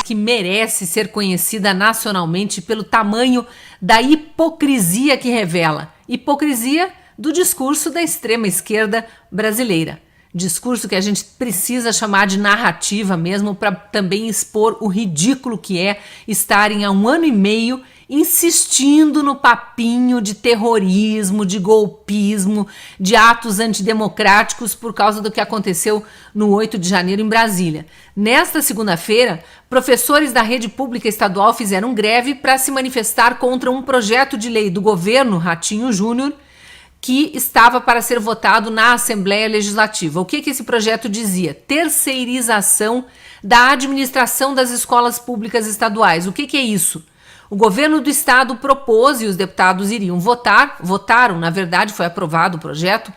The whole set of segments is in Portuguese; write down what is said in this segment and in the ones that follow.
que merece ser conhecida nacionalmente pelo tamanho da hipocrisia que revela. Hipocrisia do discurso da extrema esquerda brasileira. Discurso que a gente precisa chamar de narrativa mesmo, para também expor o ridículo que é estarem há 1 ano e meio insistindo no papinho de terrorismo, de golpismo, de atos antidemocráticos por causa do que aconteceu no 8 de janeiro em Brasília. Nesta segunda-feira, professores da rede pública estadual fizeram greve para se manifestar contra um projeto de lei do governo Ratinho Júnior que estava para ser votado na Assembleia Legislativa. O que esse projeto dizia? Terceirização da administração das escolas públicas estaduais. O que é isso? O governo do estado propôs e os deputados iriam votaram, na verdade foi aprovado o projeto,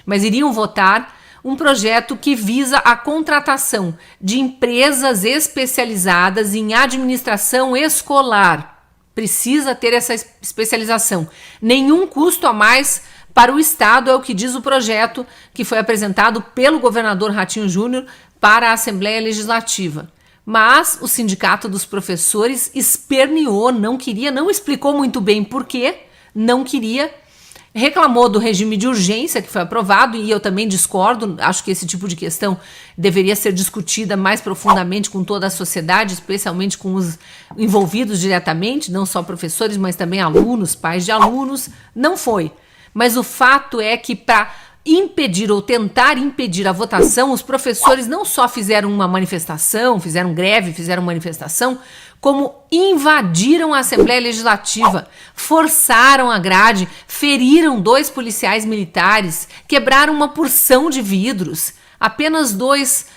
mas iriam votar um projeto que visa a contratação de empresas especializadas em administração escolar. Precisa ter essa especialização. Nenhum custo a mais para o estado é o que diz o projeto que foi apresentado pelo governador Ratinho Júnior para a Assembleia Legislativa. Mas o sindicato dos professores esperneou, não explicou muito bem por quê, não queria, reclamou do regime de urgência que foi aprovado, e eu também discordo, acho que esse tipo de questão deveria ser discutida mais profundamente com toda a sociedade, especialmente com os envolvidos diretamente, não só professores, mas também alunos, pais de alunos. Não foi. Mas o fato é que para impedir ou tentar impedir a votação, os professores não só fizeram uma manifestação, fizeram greve, fizeram manifestação, como invadiram a Assembleia Legislativa, forçaram a grade, feriram 2 policiais militares, quebraram uma porção de vidros. Apenas 2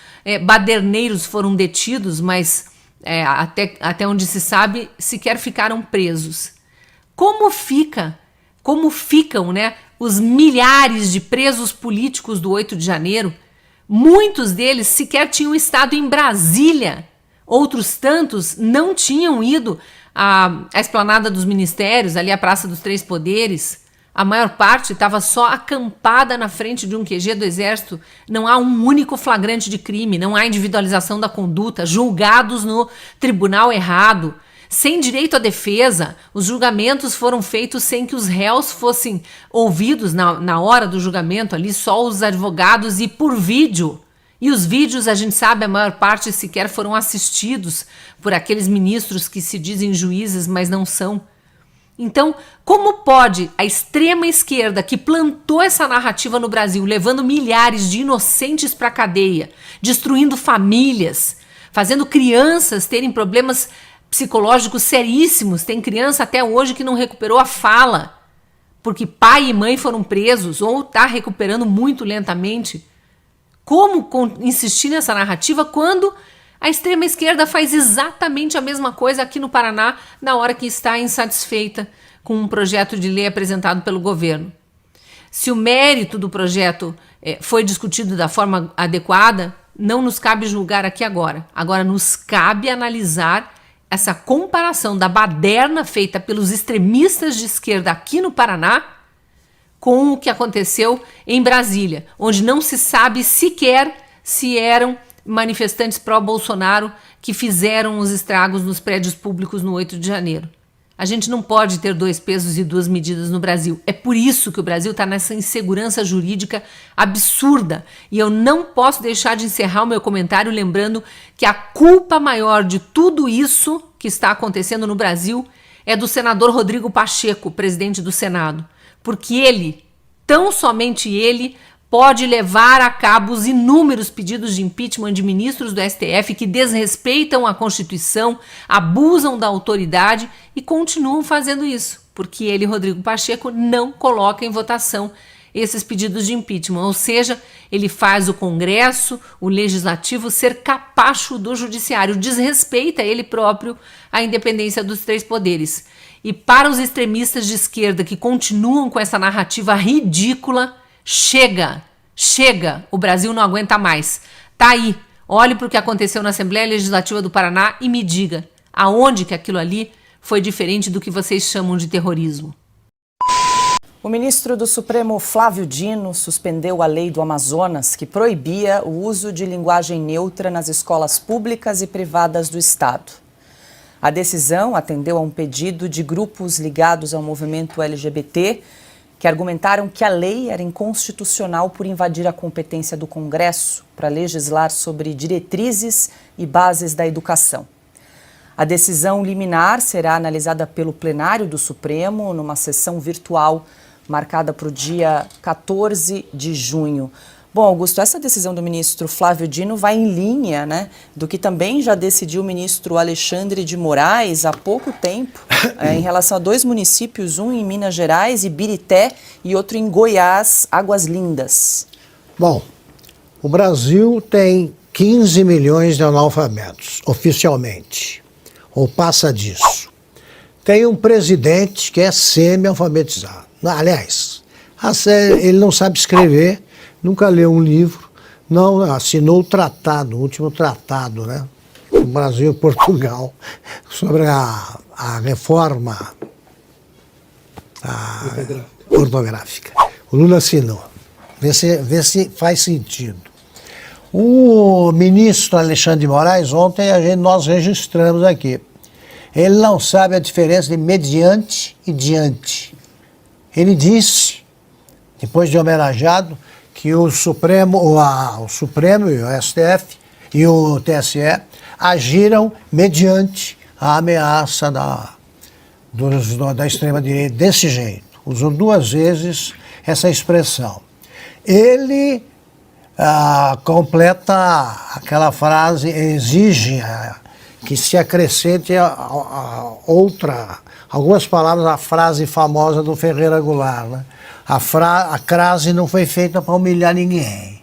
baderneiros foram detidos, mas até onde se sabe, sequer ficaram presos. Como ficam, né, os milhares de presos políticos do 8 de janeiro? Muitos deles sequer tinham estado em Brasília. Outros tantos não tinham ido à Esplanada dos Ministérios, ali à Praça dos Três Poderes. A maior parte estava só acampada na frente de um QG do Exército. Não há um único flagrante de crime, não há individualização da conduta, julgados no tribunal errado, sem direito à defesa. Os julgamentos foram feitos sem que os réus fossem ouvidos na hora do julgamento, ali só os advogados, e por vídeo. E os vídeos, a gente sabe, a maior parte sequer foram assistidos por aqueles ministros que se dizem juízes, mas não são. Então, como pode a extrema esquerda, que plantou essa narrativa no Brasil, levando milhares de inocentes para a cadeia, destruindo famílias, fazendo crianças terem problemas psicológicos seríssimos? Tem criança até hoje que não recuperou a fala, porque pai e mãe foram presos, ou está recuperando muito lentamente. Como insistir nessa narrativa quando a extrema esquerda faz exatamente a mesma coisa aqui no Paraná, na hora que está insatisfeita com um projeto de lei apresentado pelo governo? Se o mérito do projeto foi discutido da forma adequada, não nos cabe julgar aqui agora. Agora nos cabe analisar essa comparação da baderna feita pelos extremistas de esquerda aqui no Paraná com o que aconteceu em Brasília, onde não se sabe sequer se eram manifestantes pró-Bolsonaro que fizeram os estragos nos prédios públicos no 8 de janeiro. A gente não pode ter 2 pesos e 2 medidas no Brasil. É por isso que o Brasil está nessa insegurança jurídica absurda. E eu não posso deixar de encerrar o meu comentário lembrando que a culpa maior de tudo isso que está acontecendo no Brasil é do senador Rodrigo Pacheco, presidente do Senado. Porque ele, tão somente ele, pode levar a cabo os inúmeros pedidos de impeachment de ministros do STF que desrespeitam a Constituição, abusam da autoridade e continuam fazendo isso, porque ele, Rodrigo Pacheco, não coloca em votação esses pedidos de impeachment. Ou seja, ele faz o Congresso, o Legislativo, ser capacho do Judiciário, desrespeita ele próprio a independência dos 3 poderes. E para os extremistas de esquerda que continuam com essa narrativa ridícula, chega, o Brasil não aguenta mais. Tá aí, olhe para o que aconteceu na Assembleia Legislativa do Paraná e me diga aonde que aquilo ali foi diferente do que vocês chamam de terrorismo. O ministro do Supremo, Flávio Dino, suspendeu a lei do Amazonas que proibia o uso de linguagem neutra nas escolas públicas e privadas do Estado. A decisão atendeu a um pedido de grupos ligados ao movimento LGBT que argumentaram que a lei era inconstitucional por invadir a competência do Congresso para legislar sobre diretrizes e bases da educação. A decisão liminar será analisada pelo plenário do Supremo numa sessão virtual marcada para o dia 14 de junho. Bom, Augusto, essa decisão do ministro Flávio Dino vai em linha, né, do que também já decidiu o ministro Alexandre de Moraes há pouco tempo, em relação a 2 municípios, um em Minas Gerais, Ibirité, e outro em Goiás, Águas Lindas. Bom, o Brasil tem 15 milhões de analfabetos, oficialmente, ou passa disso. Tem um presidente que é semi-alfabetizado. Aliás, ele não sabe escrever, nunca leu um livro, não assinou o tratado, o último tratado, né? Do Brasil e Portugal, sobre a reforma ortográfica. O Lula assinou. Vê se faz sentido. O ministro Alexandre de Moraes, ontem nós registramos aqui. Ele não sabe a diferença de mediante e diante. Ele disse, depois de homenageado, que o Supremo e o STF e o TSE agiram mediante a ameaça da extrema-direita, desse jeito. Usou 2 vezes essa expressão. Ele completa aquela frase, exige que se acrescente algumas palavras à frase famosa do Ferreira Goulart, né? A crase não foi feita para humilhar ninguém.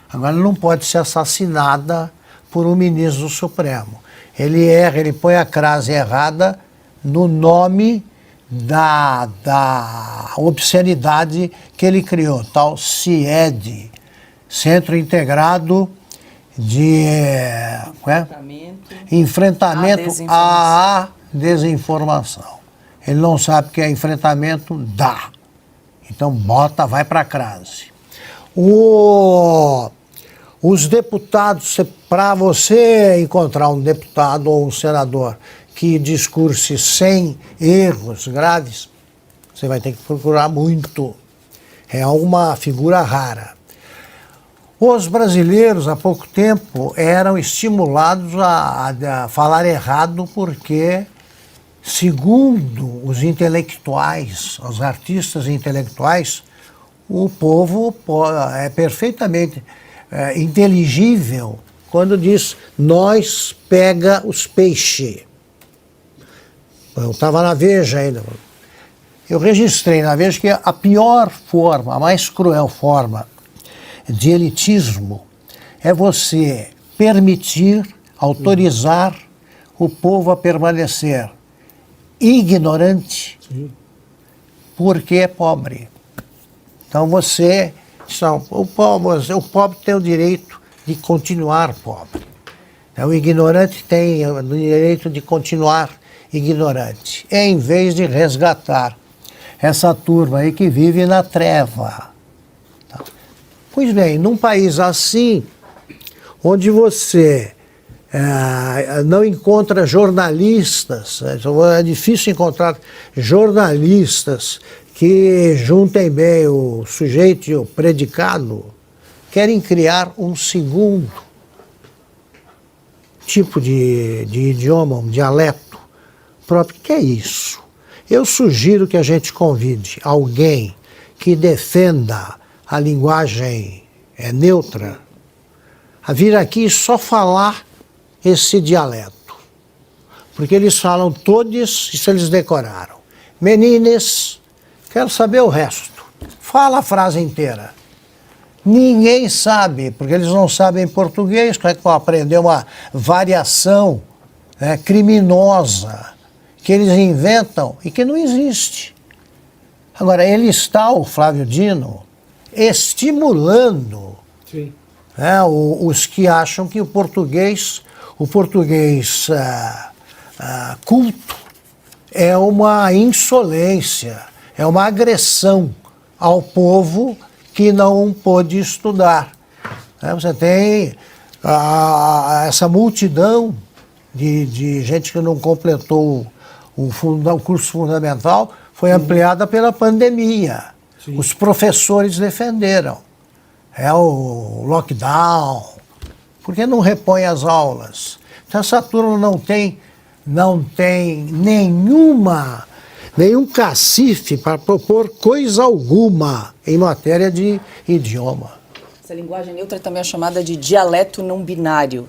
Agora, não pode ser assassinada por um ministro do Supremo. Ele erra, ele põe a crase errada no nome da obscenidade que ele criou, tal CIED, Centro Integrado de enfrentamento à desinformação. Ele não sabe o que é enfrentamento da. Então vai para a crase. Os deputados, para você encontrar um deputado ou um senador que discurse sem erros graves, você vai ter que procurar muito. É uma figura rara. Os brasileiros, há pouco tempo, eram estimulados a falar errado porque, segundo os intelectuais, os artistas intelectuais, o povo é perfeitamente inteligível quando diz nós pega os peixes. Eu estava na Veja ainda. Eu registrei na Veja que a pior forma, a mais cruel forma de elitismo é você permitir, autorizar o povo a permanecer ignorante porque é pobre. Então o pobre tem o direito de continuar pobre. O ignorante tem o direito de continuar ignorante, em vez de resgatar essa turma aí que vive na treva. Pois bem, num país assim, onde você não encontra jornalistas, é difícil encontrar jornalistas que juntem bem o sujeito e o predicado, querem criar um segundo tipo de idioma, um dialeto próprio. Que é isso? Eu sugiro que a gente convide alguém que defenda a linguagem neutra a vir aqui e só falar esse dialeto. Porque eles falam todos, isso eles decoraram. Menines, quero saber o resto. Fala a frase inteira. Ninguém sabe, porque eles não sabem português, como é que vão aprender uma variação criminosa que eles inventam e que não existe. Agora, o Flávio Dino, estimulando os que acham que o português culto é uma insolência, É uma agressão ao povo que não pôde estudar. Você tem essa multidão de gente que não completou o curso fundamental, foi ampliada pela pandemia. Sim. Os professores defenderam. É o lockdown. Por que não repõe as aulas? Então essa turma não tem nenhum cacife para propor coisa alguma em matéria de idioma. Essa linguagem neutra também é chamada de dialeto não binário.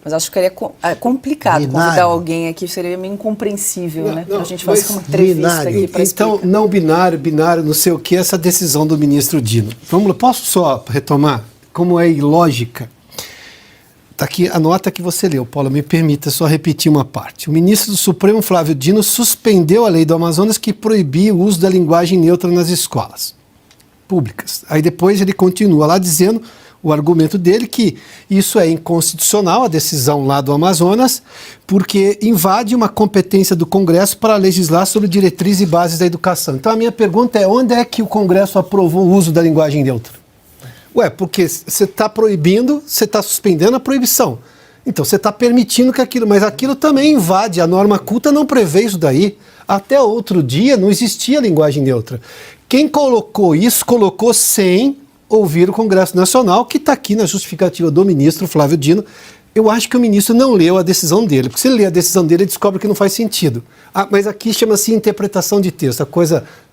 Mas acho que seria complicado convidar alguém aqui, seria meio incompreensível, né? A gente fazer uma entrevista aqui para explicar. Então, não binário, não sei o que, essa decisão do ministro Dino. Vamos lá, posso só retomar? Como é ilógica? Está aqui a nota que você leu, Paula, me permita só repetir uma parte. O ministro do Supremo, Flávio Dino, suspendeu a lei do Amazonas que proibia o uso da linguagem neutra nas escolas públicas. Aí depois ele continua lá dizendo o argumento dele que isso é inconstitucional, a decisão lá do Amazonas, porque invade uma competência do Congresso para legislar sobre diretrizes e bases da educação. Então a minha pergunta é, onde é que o Congresso aprovou o uso da linguagem neutra? Porque você está proibindo, você está suspendendo a proibição. Então você está permitindo que aquilo, mas aquilo também invade, a norma culta não prevê isso daí. Até outro dia não existia linguagem neutra. Quem colocou isso, colocou sem ouvir o Congresso Nacional, que está aqui na justificativa do ministro Flávio Dino. Eu acho que o ministro não leu a decisão dele, porque se ele ler a decisão dele, ele descobre que não faz sentido. Mas aqui chama-se interpretação de texto,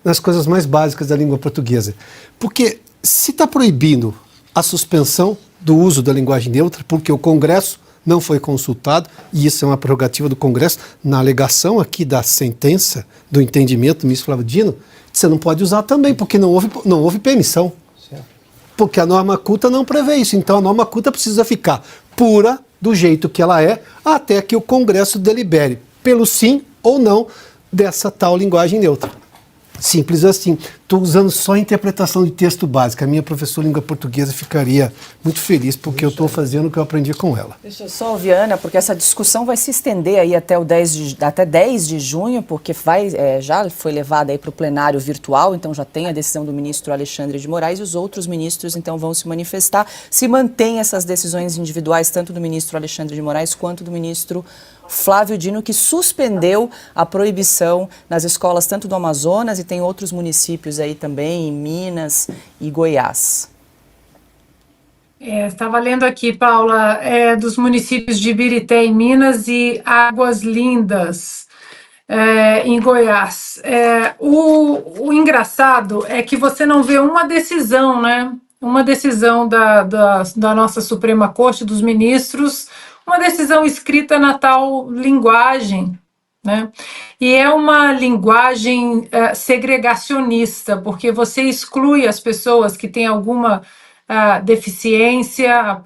nas coisas mais básicas da língua portuguesa. Porque se está proibindo a suspensão do uso da linguagem neutra, porque o Congresso não foi consultado, e isso é uma prerrogativa do Congresso, na alegação aqui da sentença, do entendimento do ministro Flávio Dino, você não pode usar também, porque não houve permissão. Porque a norma culta não prevê isso. Então a norma culta precisa ficar pura, do jeito que ela é, até que o Congresso delibere pelo sim ou não dessa tal linguagem neutra. Simples assim. Estou usando só a interpretação de texto básica. A minha professora de língua portuguesa ficaria muito feliz porque eu estou fazendo o que eu aprendi com ela. Deixa eu só ouvir, Ana, porque essa discussão vai se estender aí até 10 de junho, porque já foi levada aí para o plenário virtual, então já tem a decisão do ministro Alexandre de Moraes e os outros ministros então vão se manifestar. Se mantém essas decisões individuais, tanto do ministro Alexandre de Moraes quanto do ministro Flávio Dino, que suspendeu a proibição nas escolas tanto do Amazonas e tem outros municípios aí também, em Minas e Goiás. Estava lendo aqui, Paula, dos municípios de Ibirité, em Minas, e Águas Lindas, em Goiás. O engraçado é que você não vê uma decisão, né? Uma decisão da nossa Suprema Corte, dos ministros, uma decisão escrita na tal linguagem, né? E é uma linguagem segregacionista, porque você exclui as pessoas que têm alguma deficiência,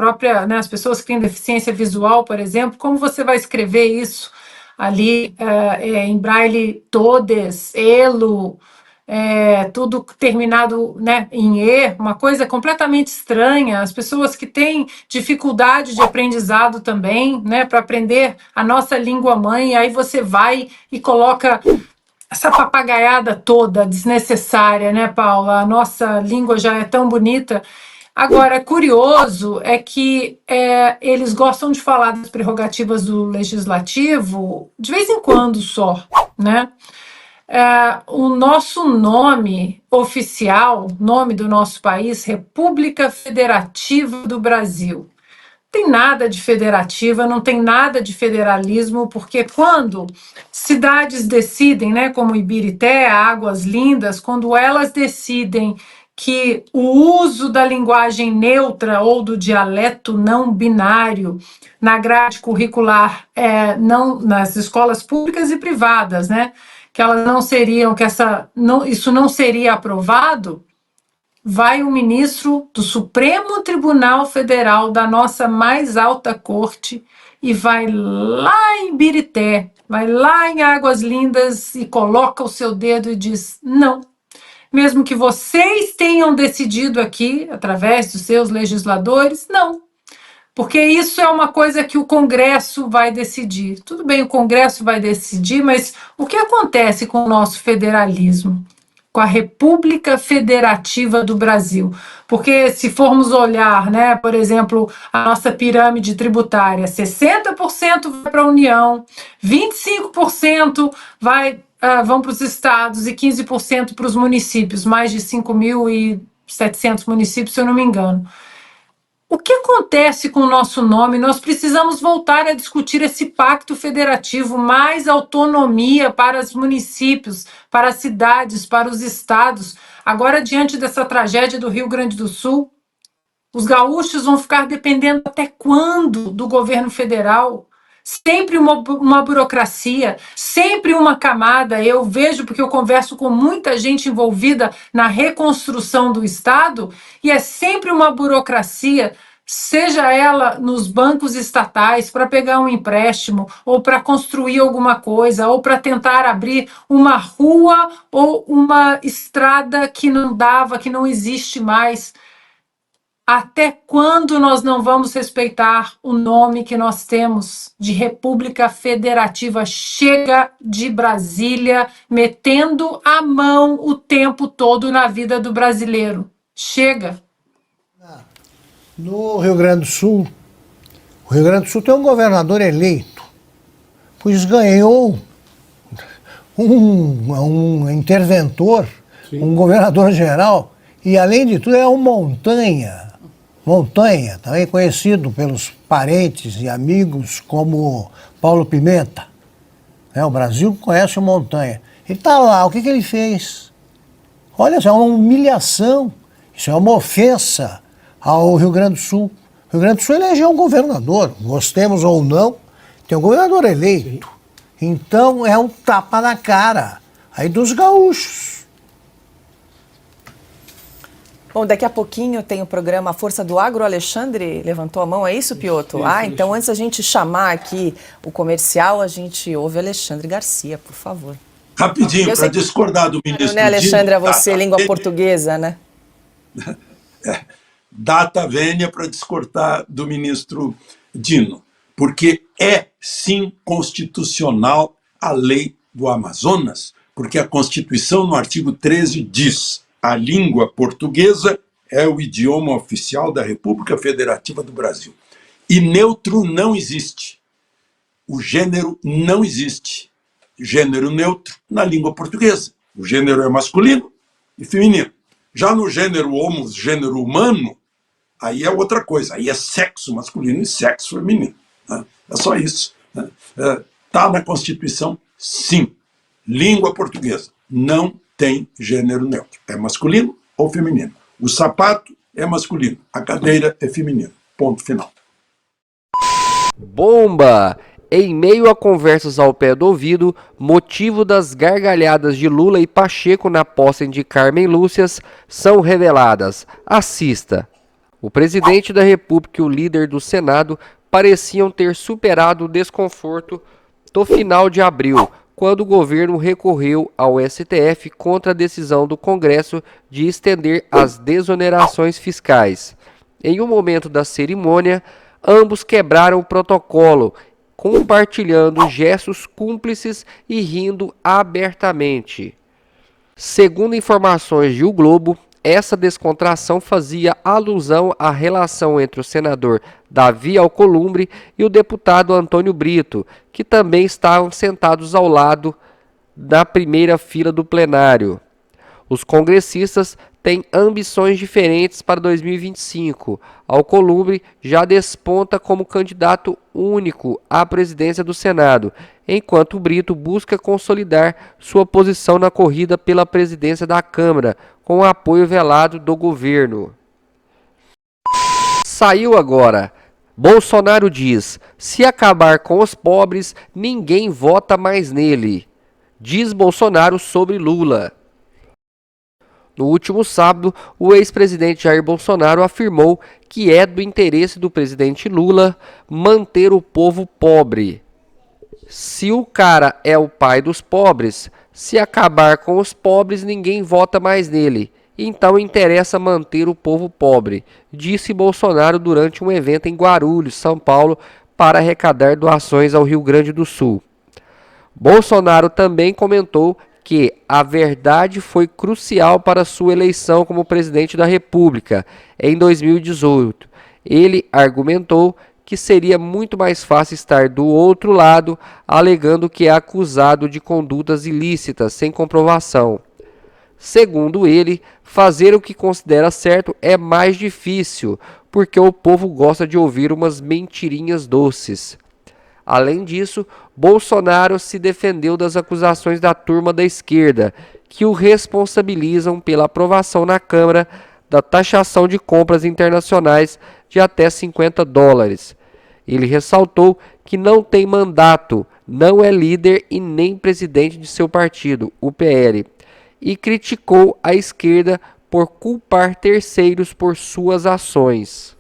as pessoas que têm deficiência visual, por exemplo. Como você vai escrever isso ali em braille, todes, elo, tudo terminado, né, em E, uma coisa completamente estranha. As pessoas que têm dificuldade de aprendizado também, né, para aprender a nossa língua mãe, aí você vai e coloca essa papagaiada toda desnecessária, né, Paula? A nossa língua já é tão bonita. Agora, curioso é que eles gostam de falar das prerrogativas do legislativo de vez em quando só, né? O nosso nome oficial, nome do nosso país, República Federativa do Brasil. Não tem nada de federativa, não tem nada de federalismo, porque quando cidades decidem, né, como Ibirité, Águas Lindas, quando elas decidem que o uso da linguagem neutra ou do dialeto não binário na grade curricular nas escolas públicas e privadas, né, que elas não seriam, isso não seria aprovado, vai o ministro do Supremo Tribunal Federal, da nossa mais alta corte, e vai lá em Ibirité, vai lá em Águas Lindas e coloca o seu dedo e diz: não, mesmo que vocês tenham decidido aqui, através dos seus legisladores, não. porque isso é uma coisa que o Congresso vai decidir. Tudo bem, o Congresso vai decidir, mas o que acontece com o nosso federalismo? Com a República Federativa do Brasil. Porque se formos olhar, né, por exemplo, a nossa pirâmide tributária, 60% vai para a União, 25% vão para os estados e 15% para os municípios, mais de 5.700 municípios, se eu não me engano. O que acontece com o nosso nome? Nós precisamos voltar a discutir esse pacto federativo, mais autonomia para os municípios, para as cidades, para os estados. Agora, diante dessa tragédia do Rio Grande do Sul, os gaúchos vão ficar dependendo até quando do governo federal? Sempre uma burocracia, sempre uma camada. Eu vejo, porque eu converso com muita gente envolvida na reconstrução do Estado, e é sempre uma burocracia, seja ela nos bancos estatais para pegar um empréstimo, ou para construir alguma coisa, ou para tentar abrir uma rua ou uma estrada que não dava, que não existe mais. Até quando nós não vamos respeitar o nome que nós temos de República Federativa? Chega de Brasília metendo a mão o tempo todo na vida do brasileiro. Chega. No Rio Grande do Sul, o Rio Grande do Sul tem um governador eleito, pois ganhou um interventor, um governador geral, e além de tudo é um Montanha, também conhecido pelos parentes e amigos como Paulo Pimenta. O Brasil conhece o Montanha. Ele está lá, o que ele fez? Olha, isso é uma humilhação, isso é uma ofensa ao Rio Grande do Sul. O Rio Grande do Sul elegeu um governador, gostemos ou não, tem um governador eleito. Então é um tapa na cara aí dos gaúchos. Bom, daqui a pouquinho tem o programa Força do Agro. O Alexandre levantou a mão, é isso, Piotr? Então antes a gente chamar aqui o comercial, a gente ouve Alexandre Garcia, por favor. Rapidinho, para discordar do ministro Dino. Alexandre, Dino, você, língua portuguesa, né? Data vênia para discordar do ministro Dino, porque é sim constitucional a lei do Amazonas, porque a Constituição, no artigo 13, diz: a língua portuguesa é o idioma oficial da República Federativa do Brasil. E neutro não existe. O gênero não existe. Gênero neutro na língua portuguesa. O gênero é masculino e feminino. Já no gênero homo, gênero humano, aí é outra coisa. Aí é sexo masculino e sexo feminino. Né? É só isso. Está na Constituição, sim. Língua portuguesa não tem gênero neutro. É masculino ou feminino. O sapato é masculino, a cadeira é feminina. Ponto final. Bomba! Em meio a conversas ao pé do ouvido, motivo das gargalhadas de Lula e Pacheco na posse de Carmen Lúcias são reveladas. Assista. O presidente da República e o líder do Senado pareciam ter superado o desconforto do final de abril, quando o governo recorreu ao STF contra a decisão do Congresso de estender as desonerações fiscais. Em um momento da cerimônia, ambos quebraram o protocolo, compartilhando gestos cúmplices e rindo abertamente. Segundo informações de O Globo, essa descontração fazia alusão à relação entre o senador Davi Alcolumbre e o deputado Antônio Brito, que também estavam sentados ao lado da primeira fila do plenário. Os congressistas têm ambições diferentes para 2025. Alcolumbre já desponta como candidato único à presidência do Senado, enquanto Brito busca consolidar sua posição na corrida pela presidência da Câmara, com o apoio velado do governo. Saiu agora. Bolsonaro diz: se acabar com os pobres, ninguém vota mais nele. Diz Bolsonaro sobre Lula. No último sábado, o ex-presidente Jair Bolsonaro afirmou que é do interesse do presidente Lula manter o povo pobre. Se o cara é o pai dos pobres, se acabar com os pobres, ninguém vota mais nele. então interessa manter o povo pobre, disse Bolsonaro durante um evento em Guarulhos, São Paulo, para arrecadar doações ao Rio Grande do Sul. Bolsonaro também comentou que a verdade foi crucial para sua eleição como presidente da República em 2018. Ele argumentou que seria muito mais fácil estar do outro lado, alegando que é acusado de condutas ilícitas sem comprovação. Segundo ele, fazer o que considera certo é mais difícil, porque o povo gosta de ouvir umas mentirinhas doces. Além disso, Bolsonaro se defendeu das acusações da turma da esquerda, que o responsabilizam pela aprovação na Câmara da taxação de compras internacionais de até $50. Ele ressaltou que não tem mandato, não é líder e nem presidente de seu partido, o PL, e criticou a esquerda por culpar terceiros por suas ações.